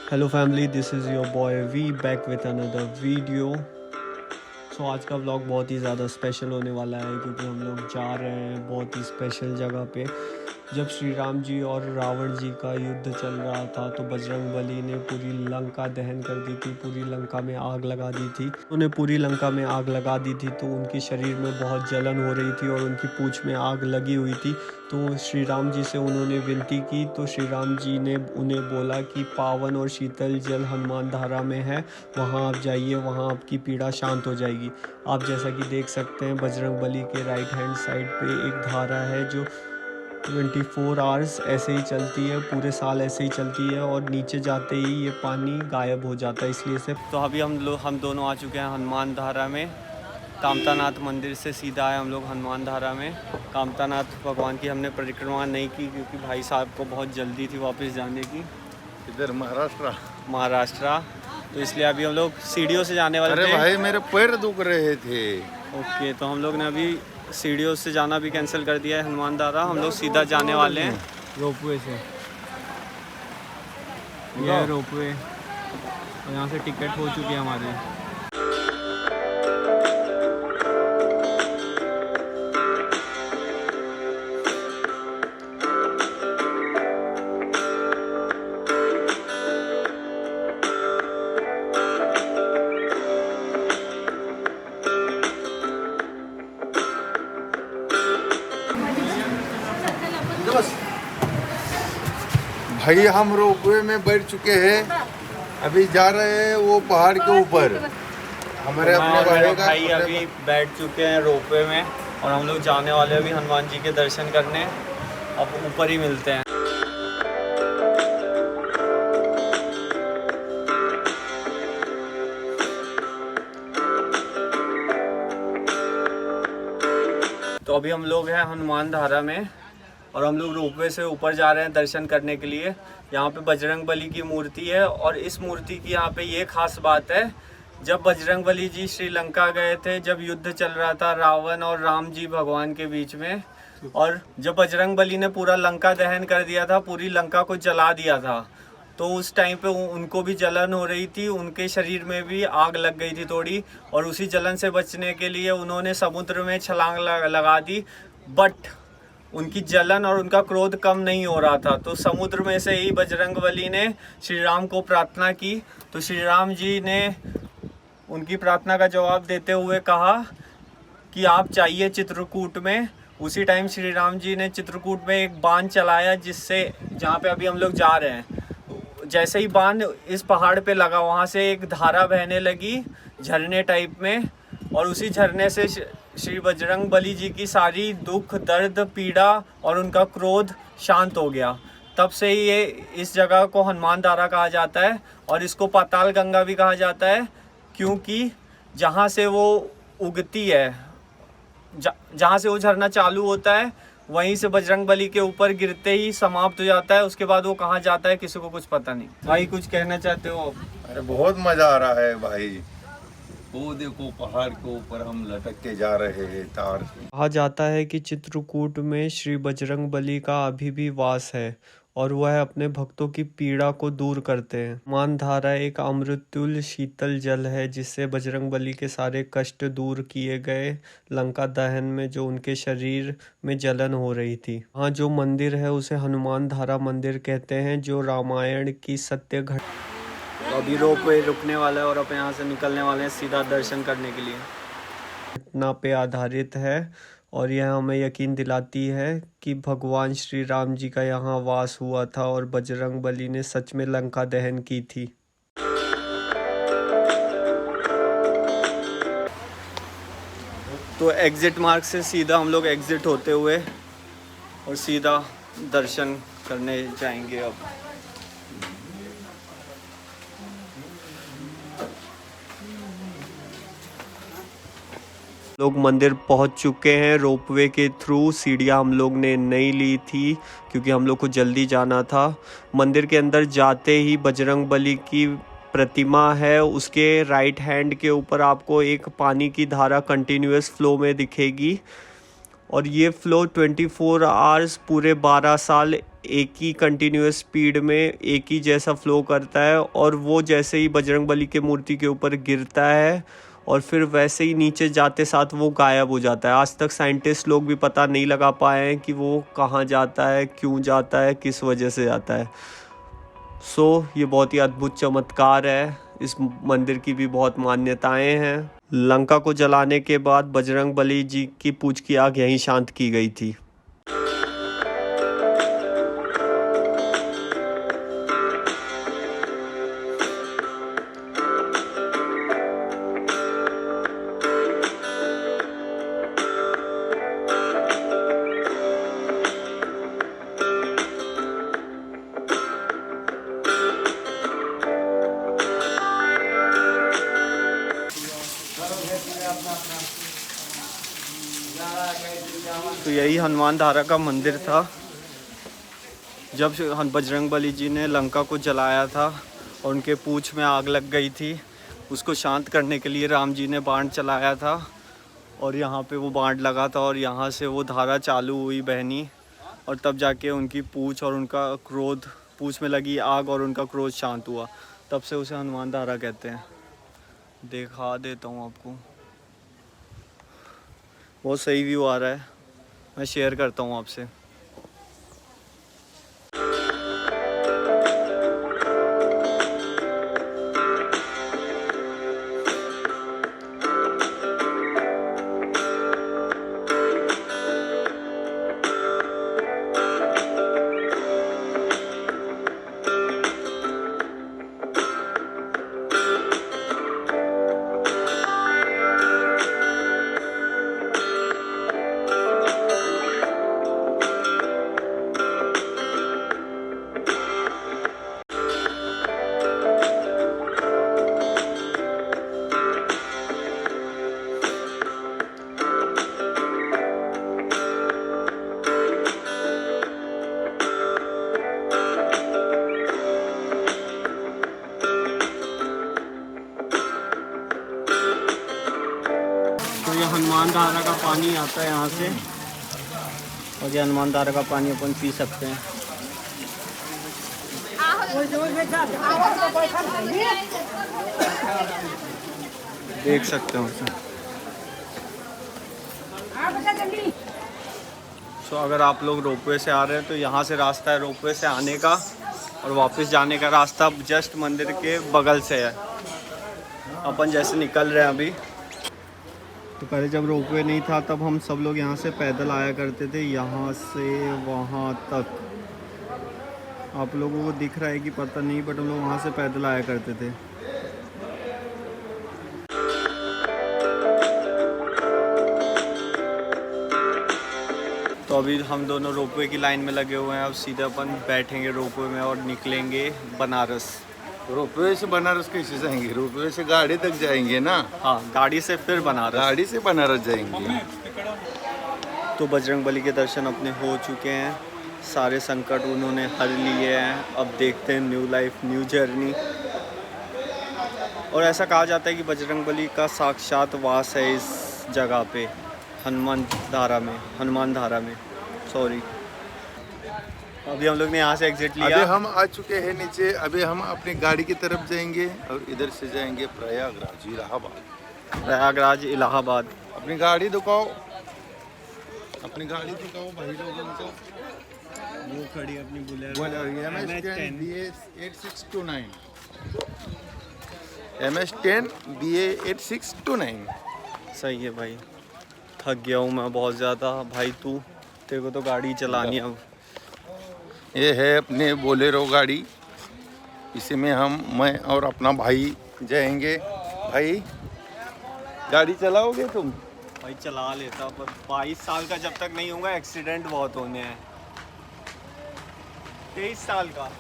Hello family, this is your boy we back with another video. आज का vlog बहुत ही ज़्यादा स्पेशल होने वाला है क्योंकि हम लोग जा रहे हैं बहुत ही स्पेशल जगह पे। जब श्री राम जी और रावण जी का युद्ध चल रहा था तो बजरंगबली ने पूरी लंका दहन कर दी थी, पूरी लंका में आग लगा दी थी। उन्हें पूरी लंका में आग लगा दी थी तो उनके शरीर में बहुत जलन हो रही थी और उनकी पूंछ में आग लगी हुई थी। तो श्री राम जी से उन्होंने विनती की तो श्री राम जी ने उन्हें बोला कि पावन और शीतल जल हनुमान धारा में है, वहाँ आप जाइए, वहाँ आपकी पीड़ा शांत हो जाएगी। आप जैसा कि देख सकते हैं बजरंगबली के राइट हैंड साइड पे एक धारा है जो 24 आवर्स ऐसे ही चलती है, पूरे साल ऐसे ही चलती है और नीचे जाते ही ये पानी गायब हो जाता है, इसलिए से। तो अभी हम दोनों आ चुके हैं हनुमान धारा में। कामतानाथ मंदिर से सीधा आए हम लोग हनुमान धारा में। कामतानाथ भगवान की हमने परिक्रमा नहीं की क्योंकि भाई साहब को बहुत जल्दी थी वापस जाने की। इधर महाराष्ट्र, तो इसलिए अभी हम लोग सीढ़ियों से जाने वाले थे। अरे भाई मेरे पैर दुख रहे थे। ओके, तो हम लोग ने अभी सीढ़ियों से जाना भी कैंसिल कर दिया है हनुमान धारा। हम लोग सीधा जाने वाले हैं रोपवे से। ये रोपवे और यहाँ से टिकट हो चुकी है हमारे। भाई हम रोपवे में बैठ चुके हैं, अभी जा रहे हैं वो पहाड़ के ऊपर। हमारे अपने भाई अभी बैठ चुके हैं रोपवे में और हम लोग जाने वाले हैं अभी हनुमान जी के दर्शन करने। अब ऊपर ही मिलते हैं। तो अभी हम लोग हैं हनुमान धारा में और हम लोग रोपवे से ऊपर जा रहे हैं दर्शन करने के लिए। यहाँ पे बजरंगबली की मूर्ति है और इस मूर्ति की यहाँ पे ये खास बात है, जब बजरंगबली जी श्रीलंका गए थे, जब युद्ध चल रहा था रावण और राम जी भगवान के बीच में, और जब बजरंगबली ने पूरा लंका दहन कर दिया था, पूरी लंका को जला दिया था, तो उस टाइम पे उनको भी जलन हो रही थी, उनके शरीर में भी आग लग गई थी थोड़ी, और उसी जलन से बचने के लिए उन्होंने समुद्र में छलांग लगा दी। बट उनकी जलन और उनका क्रोध कम नहीं हो रहा था, तो समुद्र में से ही बजरंगबली ने श्री राम को प्रार्थना की। तो श्री राम जी ने उनकी प्रार्थना का जवाब देते हुए कहा कि आप चाहिए चित्रकूट में। उसी टाइम श्री राम जी ने चित्रकूट में एक बांध चलाया, जिससे जहाँ पे अभी हम लोग जा रहे हैं, जैसे ही बांध इस पहाड़ पे लगा, वहाँ से एक धारा बहने लगी झरने टाइप में, और उसी झरने से श्री बजरंगबली जी की सारी दुख दर्द पीड़ा और उनका क्रोध शांत हो गया। तब से ही ये इस जगह को हनुमान धारा कहा जाता है और इसको पाताल गंगा भी कहा जाता है, क्योंकि जहाँ से वो उगती है, जहाँ से वो झरना चालू होता है, वहीं से बजरंगबली के ऊपर गिरते ही समाप्त हो जाता है। उसके बाद वो कहाँ जाता है किसी को कुछ पता नहीं। भाई कुछ कहना चाहते हो? अरे बहुत मजा आ रहा है भाई, वो देखो पहाड़ के ऊपर हम लटक के जा रहे हैं तार से। कहा जाता है कि चित्रकूट में श्री बजरंगबली का अभी भी वास है और वह अपने भक्तों की पीड़ा को दूर करते हैं। हनुमान धारा एक अमृतुल्य शीतल जल है जिससे बजरंगबली के सारे कष्ट दूर किए गए लंका दहन में, जो उनके शरीर में जलन हो रही थी। हाँ, जो मंदिर है उसे हनुमान धारा मंदिर कहते हैं, जो रामायण की सत्य घटना। तो अभी रोपवे रुकने वाला है और अब यहाँ से निकलने वाले हैं सीधा दर्शन करने के लिए। घटना पे आधारित है और यह हमें यकीन दिलाती है कि भगवान श्री राम जी का यहाँ वास हुआ था और बजरंगबली ने सच में लंका दहन की थी। तो एग्जिट मार्ग से सीधा हम लोग एग्जिट होते हुए और सीधा दर्शन करने जाएंगे। अब लोग मंदिर पहुंच चुके हैं रोपवे के थ्रू। सीढ़ियाँ हम लोग ने नहीं ली थी क्योंकि हम लोग को जल्दी जाना था। मंदिर के अंदर जाते ही बजरंगबली की प्रतिमा है, उसके राइट हैंड के ऊपर आपको एक पानी की धारा कंटिन्यूअस फ्लो में दिखेगी। और ये फ़्लो 24 आवर्स पूरे 12 साल एक ही कंटिन्यूस स्पीड में एक ही जैसा फ़्लो करता है। और वो जैसे ही बजरंगबली के मूर्ति के ऊपर गिरता है और फिर वैसे ही नीचे जाते साथ वो गायब हो जाता है। आज तक साइंटिस्ट लोग भी पता नहीं लगा पाए हैं कि वो कहाँ जाता है, क्यों जाता है, किस वजह से जाता है। ये बहुत ही अद्भुत चमत्कार है। इस मंदिर की भी बहुत मान्यताएं हैं। लंका को जलाने के बाद बजरंगबली जी की पूंछ की आग यहीं शांत की गई थी। तो यही हनुमान धारा का मंदिर था। जब बजरंगबली जी ने लंका को जलाया था और उनके पूंछ में आग लग गई थी, उसको शांत करने के लिए राम जी ने बाण चलाया था और यहाँ पे वो बाण लगा था और यहाँ से वो धारा चालू हुई बहनी। और तब जाके उनकी पूंछ और उनका क्रोध, पूंछ में लगी आग और उनका क्रोध शांत हुआ। तब से उसे हनुमान धारा कहते हैं। दिखा देता हूँ आपको, बहुत सही व्यू आ रहा है, मैं शेयर करता हूँ आपसे। ये हनुमान धारा का पानी आता है यहाँ से और ये हनुमान धारा का पानी अपन पी सकते हैं। देख सकते हो अगर आप लोग रोपवे से आ रहे हैं तो यहाँ से रास्ता है रोपवे से आने का और वापस जाने का रास्ता जस्ट मंदिर के बगल से है। अपन जैसे निकल रहे हैं अभी, तो पहले जब रोपवे नहीं था तब हम सब लोग यहाँ से पैदल आया करते थे, यहाँ से वहाँ तक। आप लोगों को दिख रहा है कि पता नहीं, बट हम लोग वहाँ से पैदल आया करते थे। तो अभी हम दोनों रोपवे की लाइन में लगे हुए हैं। अब सीधे अपन बैठेंगे रोपवे में और निकलेंगे बनारस। रोपवे से बनारस कैसे जाएंगे? रोपवे से गाड़ी तक जाएंगे ना। हाँ, गाड़ी से फिर बनारस। गाड़ी से बनारस जाएंगे। तो बजरंगबली के दर्शन अपने हो चुके हैं, सारे संकट उन्होंने हर लिए हैं। अब देखते हैं न्यू लाइफ, न्यू जर्नी। और ऐसा कहा जाता है कि बजरंगबली का साक्षात वास है इस जगह पे, हनुमान धारा में। सॉरी, अभी हम लोग ने यहाँ से एग्जिट लिया। अभी हम आ चुके हैं नीचे। अभी हम अपनी गाड़ी की तरफ जाएंगे और इधर से जाएंगे प्रयागराज इलाहाबाद। अपनी गाड़ी दिखाओ, अपनी गाड़ी दिखाओ भाई लोगों को। वो खड़ी अपनी बुलेरो MS10 BA8629। सही है भाई, थक गया हूँ मैं बहुत ज़्यादा। भाई तेरे को तो गाड़ी चलानी अब। ये है अपने बोलेरो गाड़ी, इसी में मैं और अपना भाई जाएंगे। भाई गाड़ी चलाओगे तुम? भाई चला लेता, पर 22 साल का जब तक नहीं होगा एक्सीडेंट बहुत होने हैं। 23 साल का